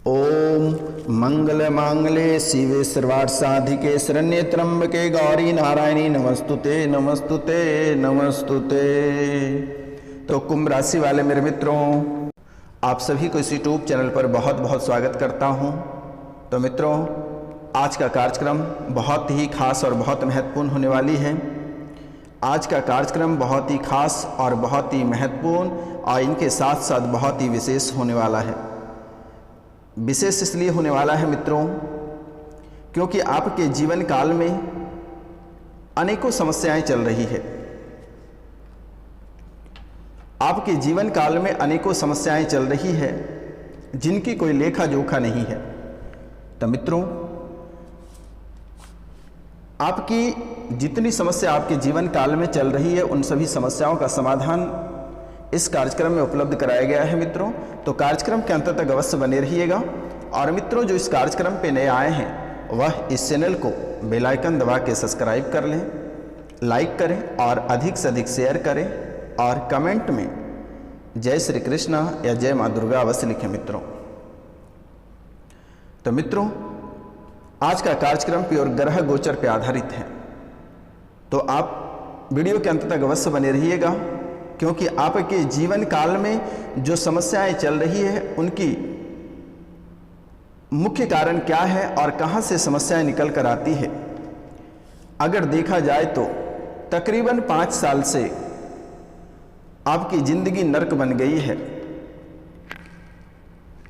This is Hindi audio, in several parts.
ओम मंगल मांगले शिवे सर्वार्थ साधिके शरण्ये त्र्यंबके गौरी नारायणी नमस्तुते नमस्तुते नमस्तुते। तो कुंभ राशि वाले मेरे मित्रों, आप सभी को इस यूट्यूब चैनल पर बहुत बहुत स्वागत करता हूं। तो मित्रों, आज का कार्यक्रम बहुत ही खास और बहुत महत्वपूर्ण होने वाली है। आज का कार्यक्रम बहुत ही खास और बहुत ही महत्वपूर्ण और इनके साथ साथ बहुत ही विशेष होने वाला है। विशेष इसलिए होने वाला है मित्रों, क्योंकि आपके जीवन काल में अनेकों समस्याएं चल रही है। आपके जीवन काल में अनेकों समस्याएं चल रही है जिनकी कोई लेखा जोखा नहीं है। तो मित्रों, आपकी जितनी समस्या आपके जीवन काल में चल रही है उन सभी समस्याओं का समाधान इस कार्यक्रम में उपलब्ध कराया गया है मित्रों। तो कार्यक्रम के अंत तक अवश्य बने रहिएगा। और मित्रों, जो इस कार्यक्रम पे नए आए हैं वह इस चैनल को बेल आइकन दबा के सब्सक्राइब कर लें, लाइक करें और अधिक से अधिक शेयर करें और कमेंट में जय श्री कृष्ण या जय माँ दुर्गा अवश्य लिखें मित्रों। तो मित्रों, आज का कार्यक्रम प्योर ग्रह गोचर पे आधारित है। तो आप वीडियो के अंत तक अवश्य बने रहिएगा, क्योंकि आपके जीवन काल में जो समस्याएं चल रही है उनकी मुख्य कारण क्या है और कहां से समस्याएं निकल कर आती है। अगर देखा जाए तो तकरीबन 5 साल से आपकी जिंदगी नरक बन गई है।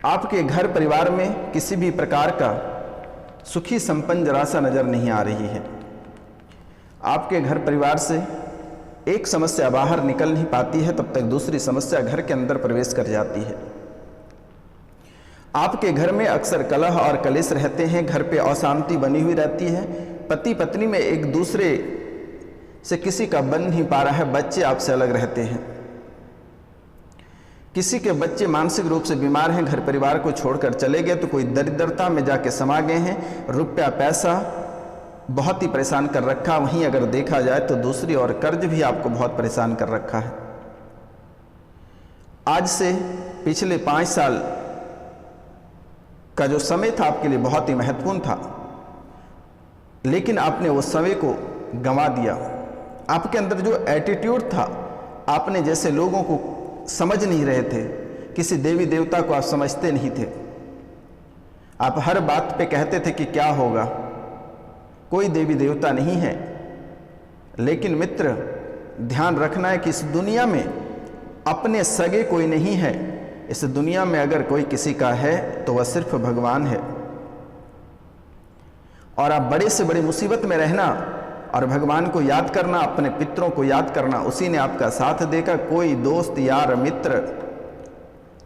आपके घर परिवार में किसी भी प्रकार का सुखी संपन्न जरा सा नजर नहीं आ रही है। आपके घर परिवार से एक समस्या बाहर निकल नहीं पाती है, तब तक दूसरी समस्या घर के अंदर प्रवेश कर जाती है। आपके घर में अक्सर कलह और कलेश रहते हैं, घर पे अशांति बनी हुई रहती है, पति पत्नी में एक दूसरे से किसी का बन नहीं पा रहा है, बच्चे आपसे अलग रहते हैं, किसी के बच्चे मानसिक रूप से बीमार हैं, घर परिवार को छोड़कर चले गए, तो कोई दरिद्रता में जाके समा गए हैं, रुपया पैसा बहुत ही परेशान कर रखा। वहीं अगर देखा जाए तो दूसरी और कर्ज भी आपको बहुत परेशान कर रखा है। आज से पिछले 5 साल का जो समय था आपके लिए बहुत ही महत्वपूर्ण था, लेकिन आपने उस समय को गंवा दिया। आपके अंदर जो एटीट्यूड था, आपने जैसे लोगों को समझ नहीं रहे थे, किसी देवी देवता को आप समझते नहीं थे, आप हर बात पे कहते थे कि क्या होगा, कोई देवी देवता नहीं है। लेकिन मित्र, ध्यान रखना है कि इस दुनिया में अपने सगे कोई नहीं है। इस दुनिया में अगर कोई किसी का है तो वह सिर्फ भगवान है। और आप बड़े से बड़े मुसीबत में रहना और भगवान को याद करना, अपने पितरों को याद करना, उसी ने आपका साथ देगा। कोई दोस्त यार मित्र,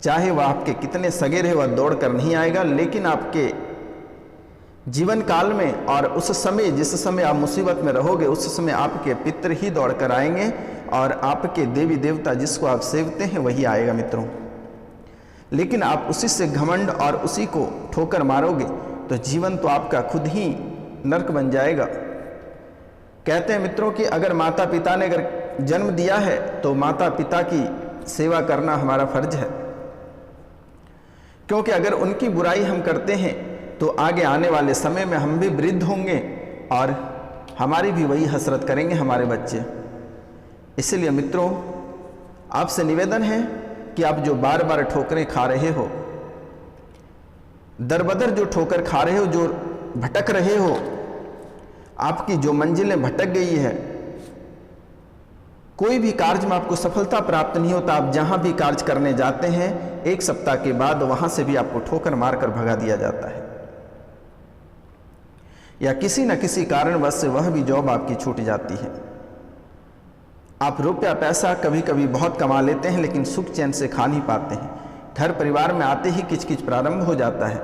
चाहे वह आपके कितने सगे रहे, वह दौड़ कर नहीं आएगा। लेकिन आपके जीवन काल में और उस समय, जिस समय आप मुसीबत में रहोगे, उस समय आपके पितर ही दौड़ कर आएंगे और आपके देवी देवता जिसको आप सेवते हैं वही आएगा मित्रों। लेकिन आप उसी से घमंड और उसी को ठोकर मारोगे तो जीवन तो आपका खुद ही नरक बन जाएगा। कहते हैं मित्रों कि अगर माता पिता ने अगर जन्म दिया है तो माता पिता की सेवा करना हमारा फर्ज है, क्योंकि अगर उनकी बुराई हम करते हैं तो आगे आने वाले समय में हम भी वृद्ध होंगे और हमारी भी वही हसरत करेंगे हमारे बच्चे। इसलिए मित्रों, आपसे निवेदन है कि आप जो बार बार ठोकरें खा रहे हो, दर बदर जो ठोकर खा रहे हो, जो भटक रहे हो, आपकी जो मंजिलें भटक गई है, कोई भी कार्य में आपको सफलता प्राप्त नहीं होता। आप जहां भी कार्य करने जाते हैं, 1 सप्ताह के बाद वहां से भी आपको ठोकर मारकर भगा दिया जाता है, या किसी न किसी कारणवश से वह भी जॉब आपकी छूट जाती है। आप रुपया पैसा कभी कभी बहुत कमा लेते हैं, लेकिन सुख चैन से खा नहीं पाते हैं। घर परिवार में आते ही किचकिच प्रारंभ हो जाता है,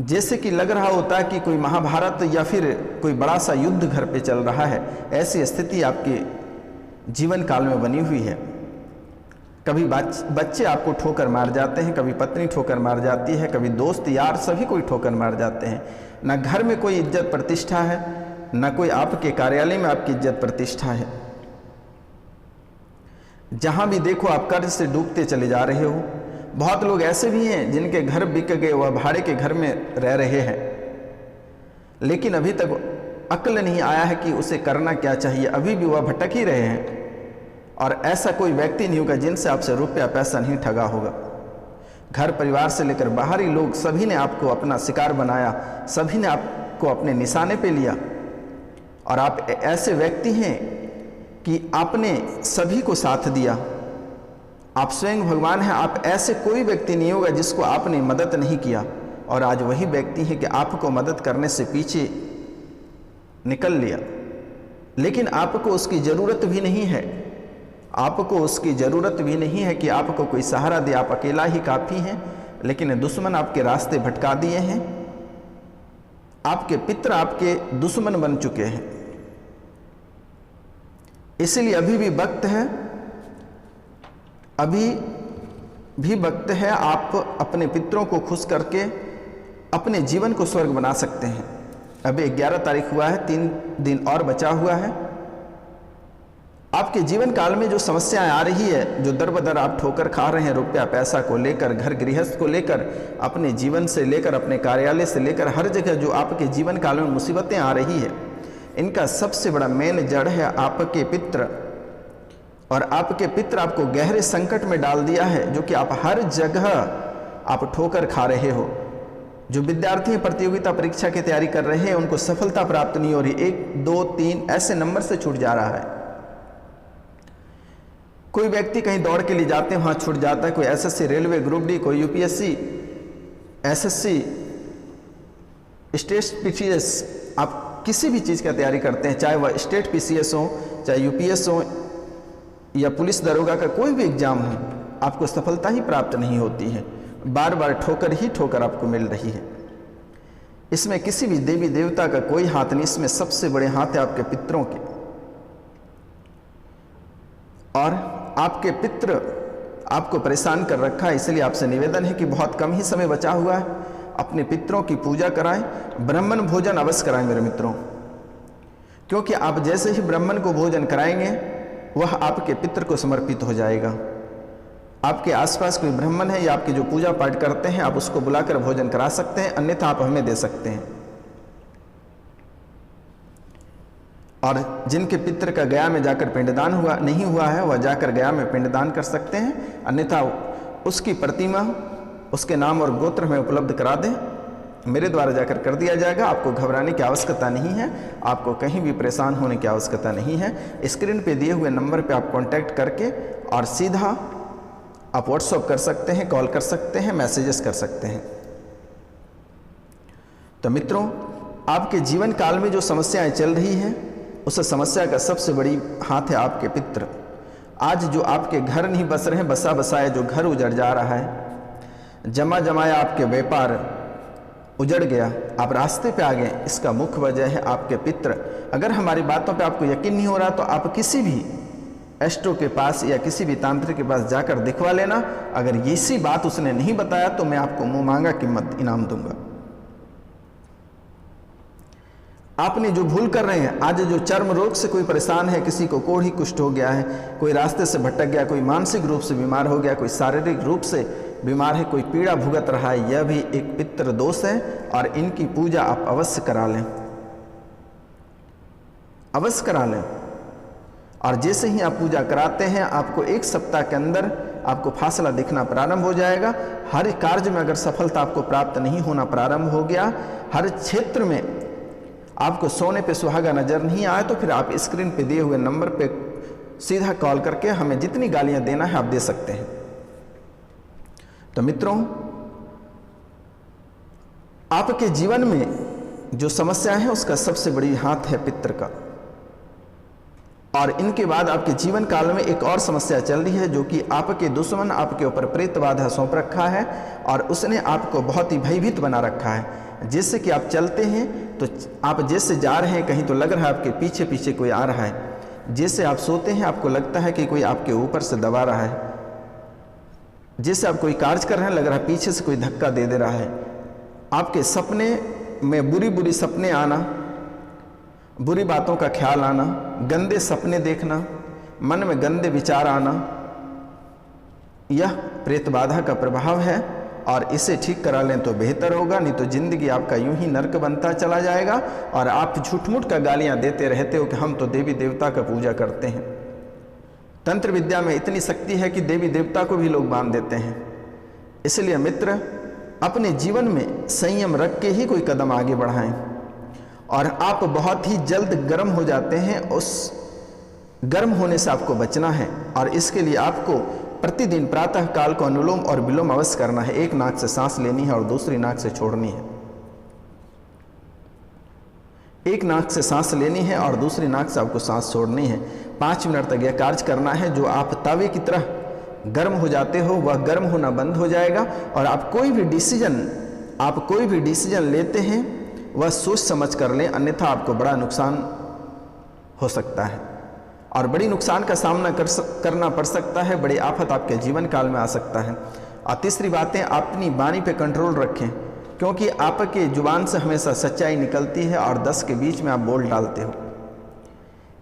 जैसे कि लग रहा होता है कि कोई महाभारत या फिर कोई बड़ा सा युद्ध घर पे चल रहा है। ऐसी स्थिति आपके जीवन काल में बनी हुई है। कभी बच्चे आपको ठोकर मार जाते हैं, कभी पत्नी ठोकर मार जाती है, कभी दोस्त यार सभी कोई ठोकर मार जाते हैं। न घर में कोई इज्जत प्रतिष्ठा है, न कोई आपके कार्यालय में आपकी इज्जत प्रतिष्ठा है। जहां भी देखो आप कर्ज से डूबते चले जा रहे हो। बहुत लोग ऐसे भी हैं जिनके घर बिक गए, वह भाड़े के घर में रह रहे हैं, लेकिन अभी तक अक्ल नहीं आया है कि उसे करना क्या चाहिए, अभी भी वह भटक ही रहे हैं। और ऐसा कोई व्यक्ति नहीं होगा जिनसे आपसे रुपया पैसा नहीं ठगा होगा। घर परिवार से लेकर बाहरी लोग सभी ने आपको अपना शिकार बनाया, सभी ने आपको अपने निशाने पे लिया। और आप ऐसे व्यक्ति हैं कि आपने सभी को साथ दिया, आप स्वयं भगवान हैं। आप ऐसे कोई व्यक्ति नहीं होगा जिसको आपने मदद नहीं किया, और आज वही व्यक्ति है कि आपको मदद करने से पीछे निकल लिया, लेकिन आपको उसकी ज़रूरत भी नहीं है। आपको उसकी ज़रूरत भी नहीं है कि आपको कोई सहारा दे, आप अकेला ही काफ़ी हैं। लेकिन दुश्मन आपके रास्ते भटका दिए हैं, आपके पितर आपके दुश्मन बन चुके हैं। इसलिए अभी भी वक्त है, अभी भी वक्त है, आप अपने पितरों को खुश करके अपने जीवन को स्वर्ग बना सकते हैं। अभी 11 तारीख हुआ है, 3 दिन और बचा हुआ है। आपके जीवन काल में जो समस्याएं आ रही है, जो दर बदर आप ठोकर खा रहे हैं, रुपया पैसा को लेकर, घर गृहस्थ को लेकर, अपने जीवन से लेकर, अपने कार्यालय से लेकर, हर जगह जो आपके जीवन काल में मुसीबतें आ रही है, इनका सबसे बड़ा मेन जड़ है आपके पित्र। और आपके पित्र आपको गहरे संकट में डाल दिया है, जो कि आप हर जगह आप ठोकर खा रहे हो। जो विद्यार्थी प्रतियोगिता परीक्षा की तैयारी कर रहे हैं, उनको सफलता प्राप्त नहीं हो रही, 1, 2, 3 ऐसे नंबर से छूट जा रहा है। कोई व्यक्ति कहीं दौड़ के लिए जाते हैं, वहाँ छूट जाता है। कोई एसएससी, रेलवे, ग्रुप डी, कोई यूपीएससी, एसएससी, स्टेट पीसीएस, आप किसी भी चीज़ का तैयारी करते हैं, चाहे वह स्टेट पीसीएस हो, चाहे यूपीएस हो, या पुलिस दरोगा का कोई भी एग्जाम हो, आपको सफलता ही प्राप्त नहीं होती है। बार बार ठोकर ही ठोकर आपको मिल रही है। इसमें किसी भी देवी देवता का कोई हाथ नहीं, इसमें सबसे बड़े हाथ है आपके पितरों के। और आपके पितृ आपको परेशान कर रखा है, इसलिए आपसे निवेदन है कि बहुत कम ही समय बचा हुआ है, अपने पितरों की पूजा कराएं, ब्राह्मण भोजन अवश्य कराएं मेरे मित्रों। क्योंकि आप जैसे ही ब्राह्मण को भोजन कराएंगे, वह आपके पितृ को समर्पित हो जाएगा। आपके आसपास कोई ब्राह्मण है या आपके जो पूजा पाठ करते हैं, आप उसको बुलाकर भोजन करा सकते हैं, अन्यथा आप हमें दे सकते हैं। और जिनके पितृ का गया में जाकर पिंडदान हुआ नहीं हुआ है, वह जाकर गया में पिंडदान कर सकते हैं, अन्यथा उसकी प्रतिमा उसके नाम और गोत्र में उपलब्ध करा दें, मेरे द्वारा जाकर कर दिया जाएगा। आपको घबराने की आवश्यकता नहीं है, आपको कहीं भी परेशान होने की आवश्यकता नहीं है। स्क्रीन पे दिए हुए नंबर पे आप कांटेक्ट करके और सीधा आप व्हाट्सएप कर सकते हैं, कॉल कर सकते हैं, मैसेजेस कर सकते हैं। तो मित्रों, आपके जीवन काल में जो समस्याएं चल रही हैं, उस समस्या का सबसे बड़ी हाथ है आपके पितृ। आज जो आपके घर नहीं बस रहे हैं, बसा बसाया जो घर उजड़ जा रहा है, जमा जमाया आपके व्यापार उजड़ गया, आप रास्ते पे आ गए, इसका मुख्य वजह है आपके पितृ। अगर हमारी बातों पे आपको यकीन नहीं हो रहा, तो आप किसी भी एस्ट्रो के पास या किसी भी तांत्रिक के पास जाकर दिखवा लेना। अगर इसी बात उसने नहीं बताया, तो मैं आपको मुंह मांगा कीमत इनाम दूंगा। आपने जो भूल कर रहे हैं, आज जो चर्म रोग से कोई परेशान है, किसी को कोढ़ी कुष्ठ हो गया है, कोई रास्ते से भटक गया, कोई मानसिक रूप से बीमार हो गया, कोई शारीरिक रूप से बीमार है, कोई पीड़ा भुगत रहा है, यह भी एक पितृ दोष है। और इनकी पूजा आप अवश्य करा लें, अवश्य करा लें। और जैसे ही आप पूजा कराते हैं, आपको 1 सप्ताह के अंदर आपको फासला दिखना प्रारंभ हो जाएगा। हर कार्य में अगर सफलता आपको प्राप्त नहीं होना प्रारंभ हो गया, हर क्षेत्र में आपको सोने पे सुहागा नजर नहीं आए, तो फिर आप स्क्रीन पे दिए हुए नंबर पे सीधा कॉल करके हमें जितनी गालियां देना है आप दे सकते हैं। तो मित्रों, आपके जीवन में जो समस्या है, उसका सबसे बड़ी हाथ है पितृ का। और इनके बाद आपके जीवन काल में एक और समस्या चल रही है, जो कि आपके दुश्मन आपके ऊपर प्रेत बाधा सौंप रखा है, और उसने आपको बहुत ही भयभीत बना रखा है। जिससे कि आप चलते हैं तो आप जैसे जा रहे हैं, कहीं तो लग रहा है आपके पीछे पीछे कोई आ रहा है। जैसे आप सोते हैं, आपको लगता है कि कोई आपके ऊपर से दबा रहा है। जैसे आप कोई कार्य कर रहे हैं, लग रहा है पीछे से कोई धक्का दे रहा है। आपके सपने में बुरी बुरी सपने आना, बुरी बातों का ख्याल आना, गंदे सपने देखना, मन में गंदे विचार आना, यह प्रेत बाधा का प्रभाव है और इसे ठीक करा लें तो बेहतर होगा, नहीं तो ज़िंदगी आपका यूं ही नर्क बनता चला जाएगा और आप झूठ-मूठ का गालियां देते रहते हो कि हम तो देवी देवता का पूजा करते हैं। तंत्र विद्या में इतनी शक्ति है कि देवी देवता को भी लोग मान देते हैं। इसलिए मित्र, अपने जीवन में संयम रख के ही कोई कदम आगे बढ़ाएं और आप बहुत ही जल्द गर्म हो जाते हैं। उस गर्म होने से आपको बचना है और इसके लिए आपको प्रतिदिन प्रातः काल को अनुलोम और विलोम अवश्य करना है। एक नाक से सांस लेनी है और दूसरी नाक से छोड़नी है। एक नाक से सांस लेनी है और दूसरी नाक से आपको सांस छोड़नी है। 5 मिनट तक यह कार्य करना है। जो आप तवे की तरह गर्म हो जाते हो वह गर्म होना बंद हो जाएगा और आप कोई भी डिसीजन लेते हैं वह सोच समझ कर लें, अन्यथा आपको बड़ा नुकसान हो सकता है और बड़ी नुकसान का सामना करना पड़ सकता है। बड़ी आफत आपके जीवन काल में आ सकता है। और तीसरी बात है, अपनी वाणी पे कंट्रोल रखें, क्योंकि आपके जुबान से हमेशा सच्चाई निकलती है और 10 के बीच में आप बोल डालते हो।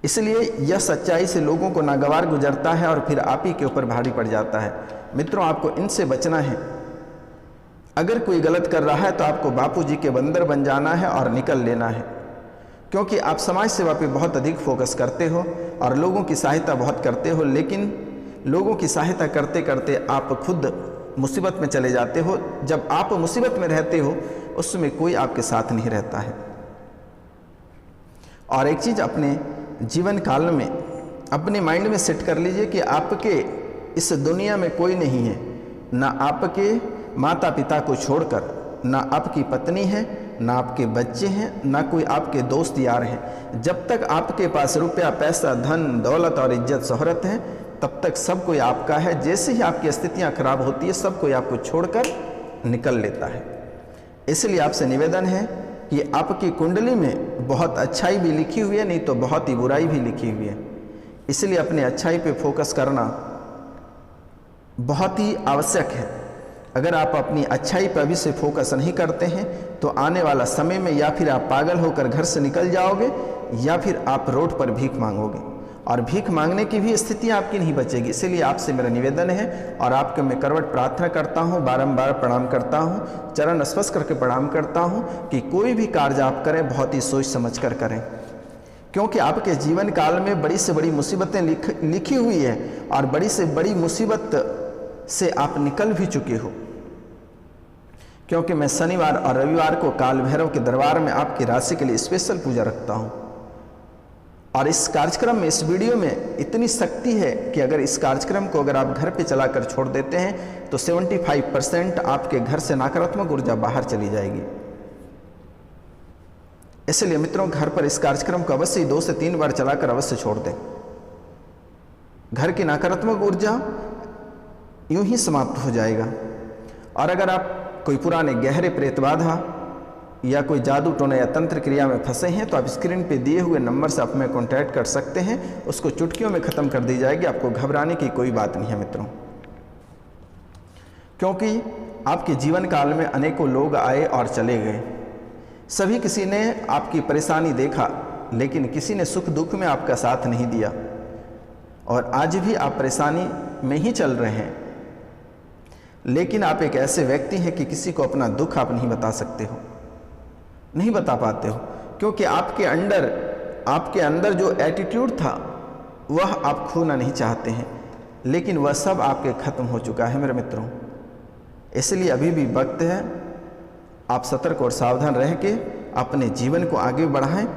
इसलिए यह सच्चाई से लोगों को नागवार गुजरता है और फिर आप ही के ऊपर भारी पड़ जाता है। मित्रों, आपको इनसे बचना है। अगर कोई गलत कर रहा है तो आपको बापू जी के बंदर बन जाना है और निकल लेना है, क्योंकि आप समाज सेवा पे बहुत अधिक फोकस करते हो और लोगों की सहायता बहुत करते हो, लेकिन लोगों की सहायता करते करते आप खुद मुसीबत में चले जाते हो। जब आप मुसीबत में रहते हो उसमें कोई आपके साथ नहीं रहता है। और एक चीज़ अपने जीवन काल में अपने माइंड में सेट कर लीजिए कि आपके इस दुनिया में कोई नहीं है, ना आपके माता पिता को छोड़कर, ना आपकी पत्नी है, ना आपके बच्चे हैं, ना कोई आपके दोस्त यार हैं। जब तक आपके पास रुपया पैसा धन दौलत और इज्जत शोहरत है तब तक सब कोई आपका है। जैसे ही आपकी स्थितियां खराब होती है सब कोई आपको छोड़कर निकल लेता है। इसलिए आपसे निवेदन है कि आपकी कुंडली में बहुत अच्छाई भी लिखी हुई है, नहीं तो बहुत ही बुराई भी लिखी हुई है। इसलिए अपने अच्छाई पे फोकस करना बहुत ही आवश्यक है। अगर आप अपनी अच्छाई पर अभी से फोकस नहीं करते हैं तो आने वाला समय में या फिर आप पागल होकर घर से निकल जाओगे या फिर आप रोड पर भीख मांगोगे और भीख मांगने की भी स्थिति आपकी नहीं बचेगी। इसीलिए आपसे मेरा निवेदन है और आपके मैं करवट प्रार्थना करता हूँ, बारंबार प्रणाम करता हूँ, चरण स्पर्श करके प्रणाम करता हूँ कि कोई भी कार्य आप करें बहुत ही सोच समझ कर करें, क्योंकि आपके जीवन काल में बड़ी से बड़ी मुसीबतें लिखी हुई है और बड़ी से बड़ी मुसीबत से आप निकल भी चुके हो। क्योंकि मैं शनिवार और रविवार को काल भैरव के दरबार में आपकी राशि के लिए स्पेशल पूजा रखता हूँ और इस कार्यक्रम में, इस वीडियो में इतनी शक्ति है कि अगर इस कार्यक्रम को अगर आप घर पे चलाकर छोड़ देते हैं तो 75% आपके घर से नकारात्मक ऊर्जा बाहर चली जाएगी। इसलिए मित्रों, घर पर इस कार्यक्रम को अवश्य 2 से 3 बार चलाकर अवश्य छोड़ दें। घर की नकारात्मक ऊर्जा यूं ही समाप्त हो जाएगा। और अगर आप कोई पुराने गहरे प्रेत बाधा या कोई जादू टोना या तंत्र क्रिया में फंसे हैं तो आप स्क्रीन पे दिए हुए नंबर से आप में कॉन्टैक्ट कर सकते हैं। उसको चुटकियों में ख़त्म कर दी जाएगी। आपको घबराने की कोई बात नहीं है मित्रों, क्योंकि आपके जीवन काल में अनेकों लोग आए और चले गए। सभी किसी ने आपकी परेशानी देखा, लेकिन किसी ने सुख दुख में आपका साथ नहीं दिया और आज भी आप परेशानी में ही चल रहे हैं। लेकिन आप एक ऐसे व्यक्ति हैं कि किसी को अपना दुख आप नहीं बता सकते हो, नहीं बता पाते हो, क्योंकि आपके अंदर जो एटीट्यूड था वह आप खोना नहीं चाहते हैं, लेकिन वह सब आपके खत्म हो चुका है मेरे मित्रों। इसलिए अभी भी वक्त है, आप सतर्क और सावधान रह के अपने जीवन को आगे बढ़ाएं।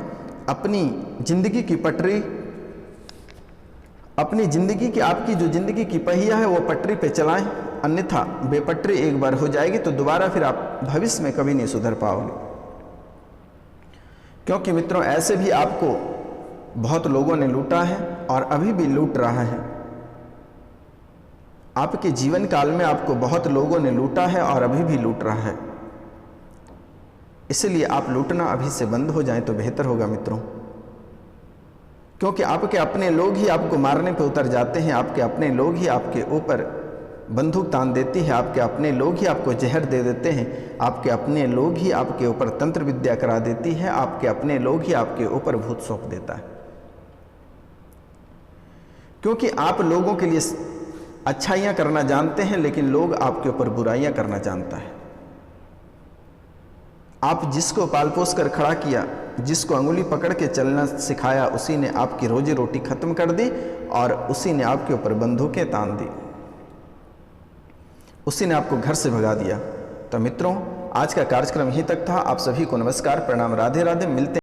अपनी जिंदगी की पटरी, अपनी जिंदगी की, आपकी जो जिंदगी की पहिया है वो पटरी पे चलाएं, अन्यथा बेपटरी एक बार हो जाएगी तो दोबारा फिर आप भविष्य में कभी नहीं सुधर पाओगे। क्योंकि मित्रों, ऐसे भी आपको बहुत लोगों ने लूटा है और अभी भी लूट रहा है। आपके जीवन काल में आपको बहुत लोगों ने लूटा है और अभी भी लूट रहा है। इसलिए आप लूटना अभी से बंद हो जाए तो बेहतर होगा मित्रों, क्योंकि आपके अपने लोग ही आपको मारने पे उतर जाते हैं। आपके अपने लोग ही आपके ऊपर बंदूक तान देती है, आपके अपने लोग ही आपको जहर दे देते हैं, आपके अपने लोग ही आपके ऊपर तंत्र विद्या करा देती है, आपके अपने लोग ही आपके ऊपर भूत सौंप देता है। क्योंकि आप लोगों के लिए अच्छाइयाँ करना जानते हैं, लेकिन लोग आपके ऊपर बुराइयाँ करना जानता है। आप जिसको पाल पोस कर खड़ा किया, जिसको अंगुली पकड़ के चलना सिखाया, उसी ने आपकी रोजी रोटी खत्म कर दी और उसी ने आपके ऊपर बंदूकें तान दी, उसी ने आपको घर से भगा दिया। तो मित्रों, आज का कार्यक्रम यहीं तक था। आप सभी को नमस्कार, प्रणाम, राधे राधे। मिलते